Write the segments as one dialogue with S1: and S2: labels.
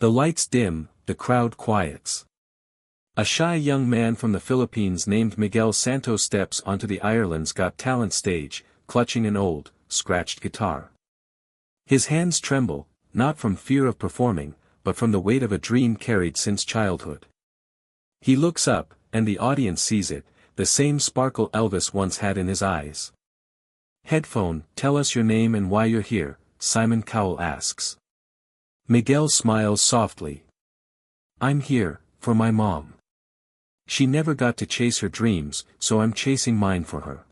S1: The lights dim, the crowd quiets. A shy young man from the Philippines named Miguel Santos steps onto the Ireland's Got Talent stage, clutching an old, scratched guitar. His hands tremble, not from fear of performing, but from the weight of a dream carried since childhood. He looks up, and the audience sees it, the same sparkle Elvis once had in his eyes. "Headphone, tell us your name and why you're here," Simon Cowell asks. Miguel smiles softly. "I'm here, for my mom. She never got to chase her dreams, so I'm chasing mine for her."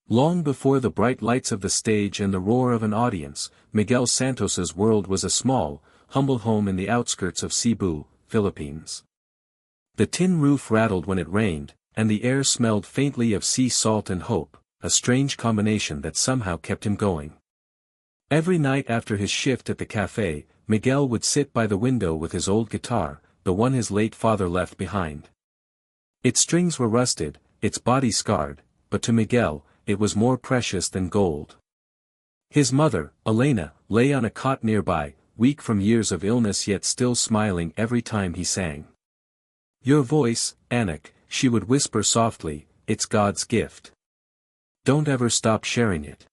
S1: Long before the bright lights of the stage and the roar of an audience, Miguel Santos's world was a small, humble home in the outskirts of Cebu, Philippines. The tin roof rattled when it rained, and the air smelled faintly of sea salt and hope, a strange combination that somehow kept him going. Every night after his shift at the cafe, Miguel would sit by the window with his old guitar, the one his late father left behind. Its strings were rusted, its body scarred, but to Miguel, it was more precious than gold. His mother, Elena, lay on a cot nearby, weak from years of illness yet still smiling every time he sang. "Your voice, Anik," she would whisper softly, "it's God's gift. Don't ever stop sharing it."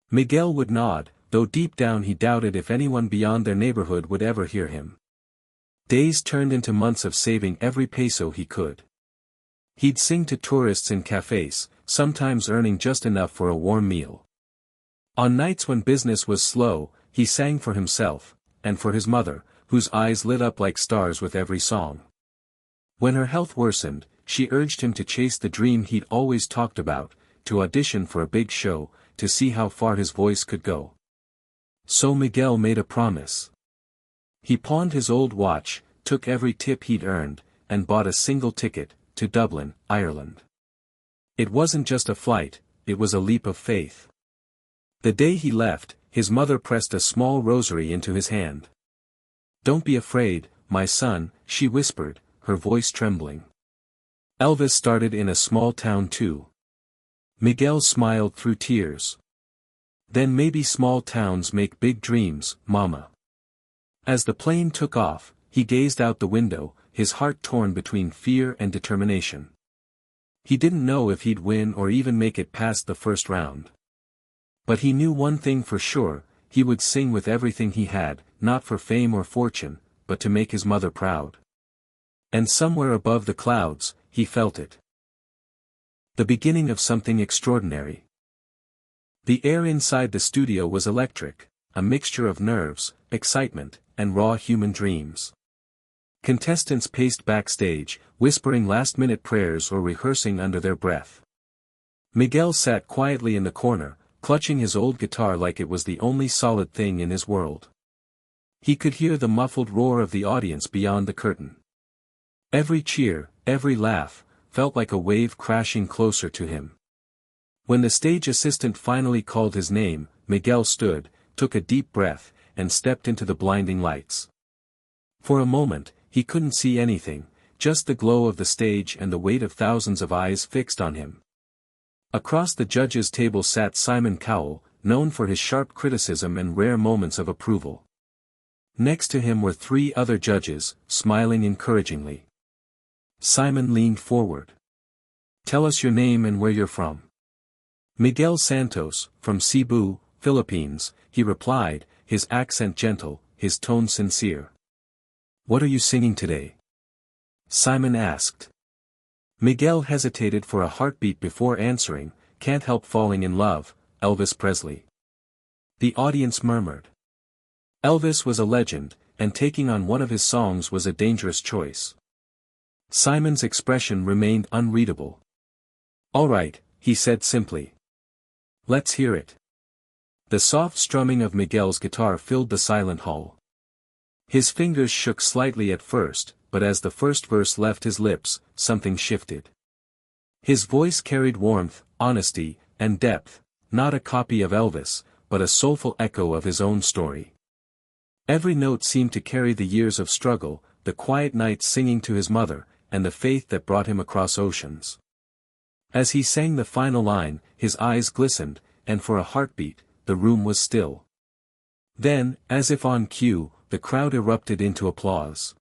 S1: Miguel would nod, though deep down he doubted if anyone beyond their neighborhood would ever hear him. Days turned into months of saving every peso he could. He'd sing to tourists in cafes, sometimes earning just enough for a warm meal. On nights when business was slow, he sang for himself, and for his mother, whose eyes lit up like stars with every song. When her health worsened, she urged him to chase the dream he'd always talked about, to audition for a big show, to see how far his voice could go. So Miguel made a promise. He pawned his old watch, took every tip he'd earned, and bought a single ticket, to Dublin, Ireland. It wasn't just a flight, it was a leap of faith. The day he left, his mother pressed a small rosary into his hand. "Don't be afraid, my son," she whispered, her voice trembling. Elvis started in a small town too. Miguel smiled through tears. "Then maybe small towns make big dreams, Mama." As the plane took off, he gazed out the window, his heart torn between fear and determination. He didn't know if he'd win or even make it past the first round. But he knew one thing for sure, he would sing with everything he had, not for fame or fortune, but to make his mother proud. And somewhere above the clouds, he felt it. The beginning of something extraordinary. The air inside the studio was electric, a mixture of nerves, excitement, and raw human dreams. Contestants paced backstage, whispering last-minute prayers or rehearsing under their breath. Miguel sat quietly in the corner, clutching his old guitar like it was the only solid thing in his world. He could hear the muffled roar of the audience beyond the curtain. Every cheer, every laugh, felt like a wave crashing closer to him. When the stage assistant finally called his name, Miguel stood, took a deep breath, and stepped into the blinding lights. For a moment, he couldn't see anything, just the glow of the stage and the weight of thousands of eyes fixed on him. Across the judges' table sat Simon Cowell, known for his sharp criticism and rare moments of approval. Next to him were 3 other judges, smiling encouragingly. Simon leaned forward. "Tell us your name and where you're from." "Miguel Santos, from Cebu, Philippines," he replied, his accent gentle, his tone sincere. "What are you singing today?" Simon asked. Miguel hesitated for a heartbeat before answering, "Can't help falling in love, Elvis Presley." The audience murmured. Elvis was a legend, and taking on one of his songs was a dangerous choice. Simon's expression remained unreadable. "All right," he said simply. "Let's hear it." The soft strumming of Miguel's guitar filled the silent hall. His fingers shook slightly at first, but as the first verse left his lips, something shifted. His voice carried warmth, honesty, and depth, not a copy of Elvis, but a soulful echo of his own story. Every note seemed to carry the years of struggle, the quiet nights singing to his mother, and the faith that brought him across oceans. As he sang the final line, his eyes glistened, and for a heartbeat, the room was still. Then, as if on cue, the crowd erupted into applause.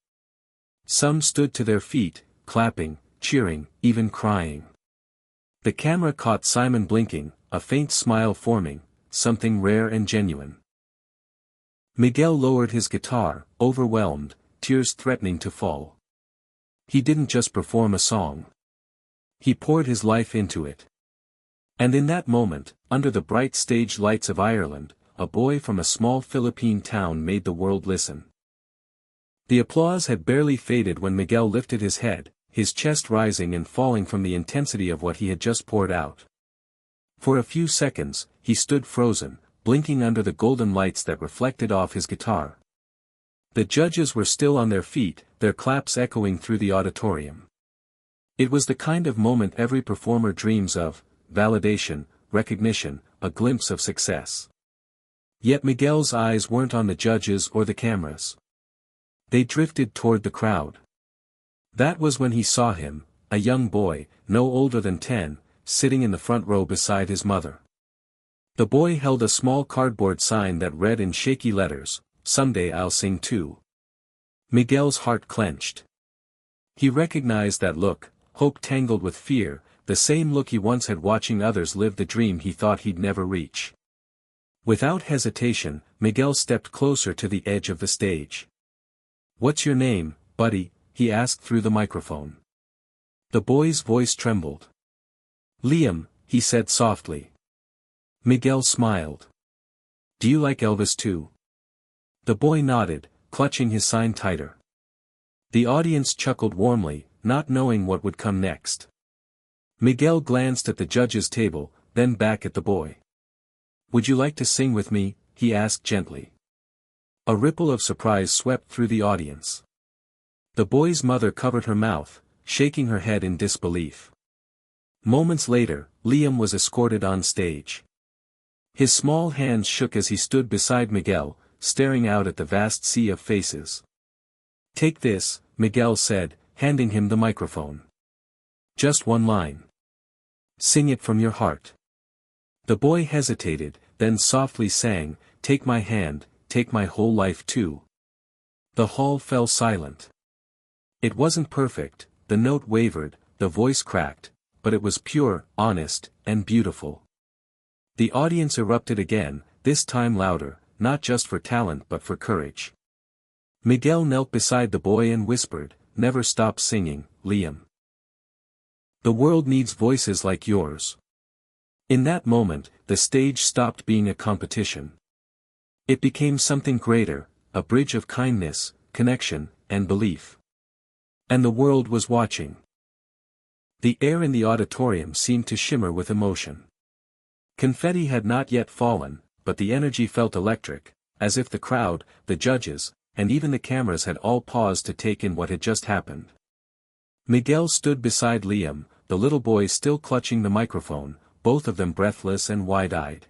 S1: Some stood to their feet, clapping, cheering, even crying. The camera caught Simon blinking, a faint smile forming, something rare and genuine. Miguel lowered his guitar, overwhelmed, tears threatening to fall. He didn't just perform a song. He poured his life into it. And in that moment, under the bright stage lights of Ireland, a boy from a small Philippine town made the world listen. The applause had barely faded when Miguel lifted his head, his chest rising and falling from the intensity of what he had just poured out. For a few seconds, he stood frozen, blinking under the golden lights that reflected off his guitar. The judges were still on their feet, their claps echoing through the auditorium. It was the kind of moment every performer dreams of: validation, recognition, a glimpse of success. Yet Miguel's eyes weren't on the judges or the cameras. They drifted toward the crowd. That was when he saw him, a young boy, no older than 10, sitting in the front row beside his mother. The boy held a small cardboard sign that read in shaky letters, "Someday I'll sing too." Miguel's heart clenched. He recognized that look, hope tangled with fear, the same look he once had watching others live the dream he thought he'd never reach. Without hesitation, Miguel stepped closer to the edge of the stage. "What's your name, buddy?" he asked through the microphone. The boy's voice trembled. "Liam," he said softly. Miguel smiled. "Do you like Elvis too?" The boy nodded, clutching his sign tighter. The audience chuckled warmly, not knowing what would come next. Miguel glanced at the judges' table, then back at the boy. "Would you like to sing with me?" he asked gently. A ripple of surprise swept through the audience. The boy's mother covered her mouth, shaking her head in disbelief. Moments later, Liam was escorted on stage. His small hands shook as he stood beside Miguel, staring out at the vast sea of faces. "Take this," Miguel said, handing him the microphone. "Just one line. Sing it from your heart." The boy hesitated, then softly sang, "Take my hand, take my whole life too." The hall fell silent. It wasn't perfect, the note wavered, the voice cracked, but it was pure, honest, and beautiful. The audience erupted again, this time louder, not just for talent but for courage. Miguel knelt beside the boy and whispered, "Never stop singing, Liam. The world needs voices like yours." In that moment, the stage stopped being a competition. It became something greater, a bridge of kindness, connection, and belief. And the world was watching. The air in the auditorium seemed to shimmer with emotion. Confetti had not yet fallen, but the energy felt electric, as if the crowd, the judges, and even the cameras had all paused to take in what had just happened. Miguel stood beside Liam, the little boy still clutching the microphone, both of them breathless and wide-eyed.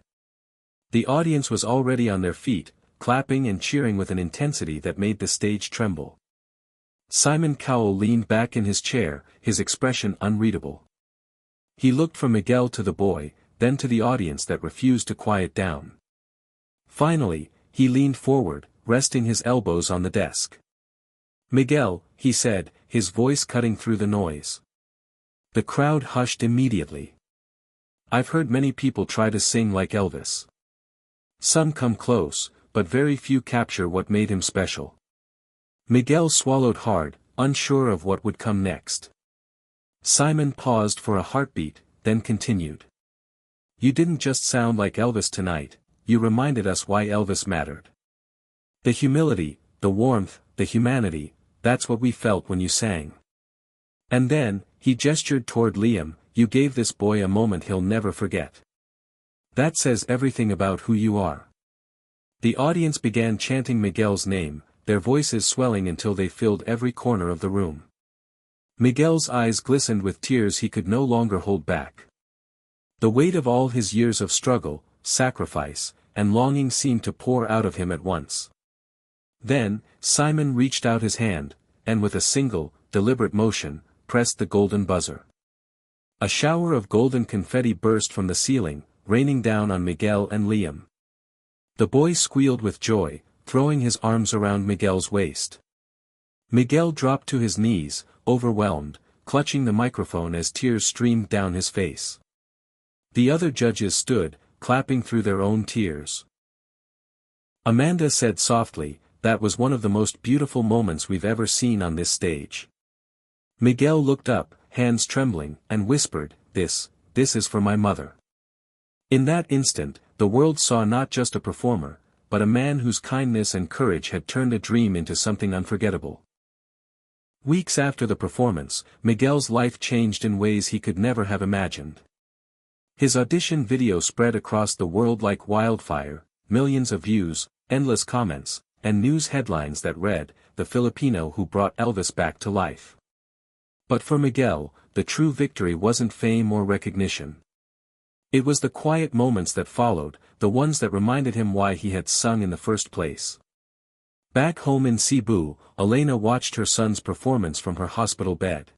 S1: The audience was already on their feet, clapping and cheering with an intensity that made the stage tremble. Simon Cowell leaned back in his chair, his expression unreadable. He looked from Miguel to the boy, then to the audience that refused to quiet down. Finally, he leaned forward, resting his elbows on the desk. "Miguel," he said, his voice cutting through the noise. The crowd hushed immediately. "I've heard many people try to sing like Elvis. Some come close, but very few capture what made him special." Miguel swallowed hard, unsure of what would come next. Simon paused for a heartbeat, then continued. "You didn't just sound like Elvis tonight, you reminded us why Elvis mattered. The humility, the warmth, the humanity, that's what we felt when you sang. And then," he gestured toward Liam, "you gave this boy a moment he'll never forget. That says everything about who you are." The audience began chanting Miguel's name, their voices swelling until they filled every corner of the room. Miguel's eyes glistened with tears he could no longer hold back. The weight of all his years of struggle, sacrifice, and longing seemed to pour out of him at once. Then, Simon reached out his hand, and with a single, deliberate motion, pressed the golden buzzer. A shower of golden confetti burst from the ceiling, raining down on Miguel and Liam. The boy squealed with joy, throwing his arms around Miguel's waist. Miguel dropped to his knees, overwhelmed, clutching the microphone as tears streamed down his face. The other judges stood, clapping through their own tears. Amanda said softly, "That was one of the most beautiful moments we've ever seen on this stage." Miguel looked up, hands trembling, and whispered, This is for my mother." In that instant, the world saw not just a performer, but a man whose kindness and courage had turned a dream into something unforgettable. Weeks after the performance, Miguel's life changed in ways he could never have imagined. His audition video spread across the world like wildfire, millions of views, endless comments, and news headlines that read, "The Filipino who brought Elvis back to life." But for Miguel, the true victory wasn't fame or recognition. It was the quiet moments that followed, the ones that reminded him why he had sung in the first place. Back home in Cebu, Elena watched her son's performance from her hospital bed.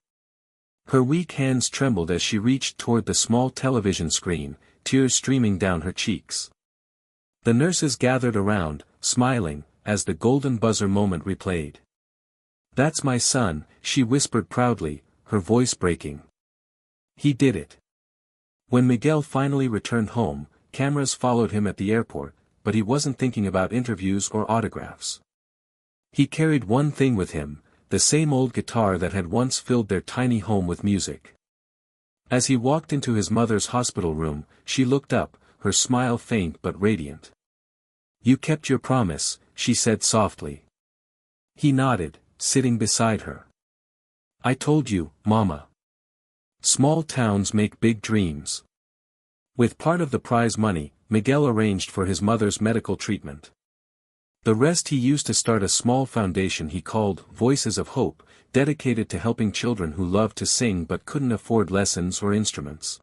S1: Her weak hands trembled as she reached toward the small television screen, tears streaming down her cheeks. The nurses gathered around, smiling, as the golden buzzer moment replayed. "That's my son," she whispered proudly, her voice breaking. He did it. When Miguel finally returned home, cameras followed him at the airport, but he wasn't thinking about interviews or autographs. He carried one thing with him, the same old guitar that had once filled their tiny home with music. As he walked into his mother's hospital room, she looked up, her smile faint but radiant. "You kept your promise," she said softly. He nodded, sitting beside her. "I told you, Mama. Small towns make big dreams." With part of the prize money, Miguel arranged for his mother's medical treatment. The rest he used to start a small foundation he called Voices of Hope, dedicated to helping children who loved to sing but couldn't afford lessons or instruments.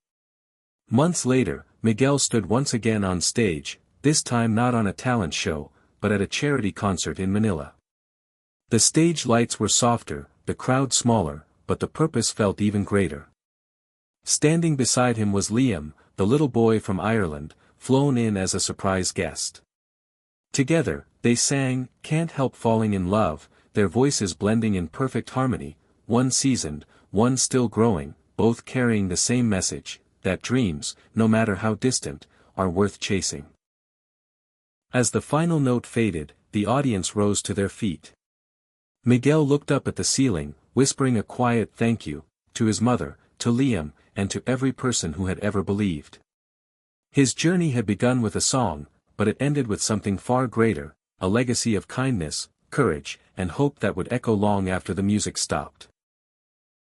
S1: Months later, Miguel stood once again on stage, this time not on a talent show, but at a charity concert in Manila. The stage lights were softer, the crowd smaller, but the purpose felt even greater. Standing beside him was Liam, the little boy from Ireland, flown in as a surprise guest. Together, they sang, "Can't Help Falling in Love," their voices blending in perfect harmony, one seasoned, one still growing, both carrying the same message, that dreams, no matter how distant, are worth chasing. As the final note faded, the audience rose to their feet. Miguel looked up at the ceiling, whispering a quiet thank you, to his mother, to Liam, and to every person who had ever believed. His journey had begun with a song, but it ended with something far greater, a legacy of kindness, courage, and hope that would echo long after the music stopped.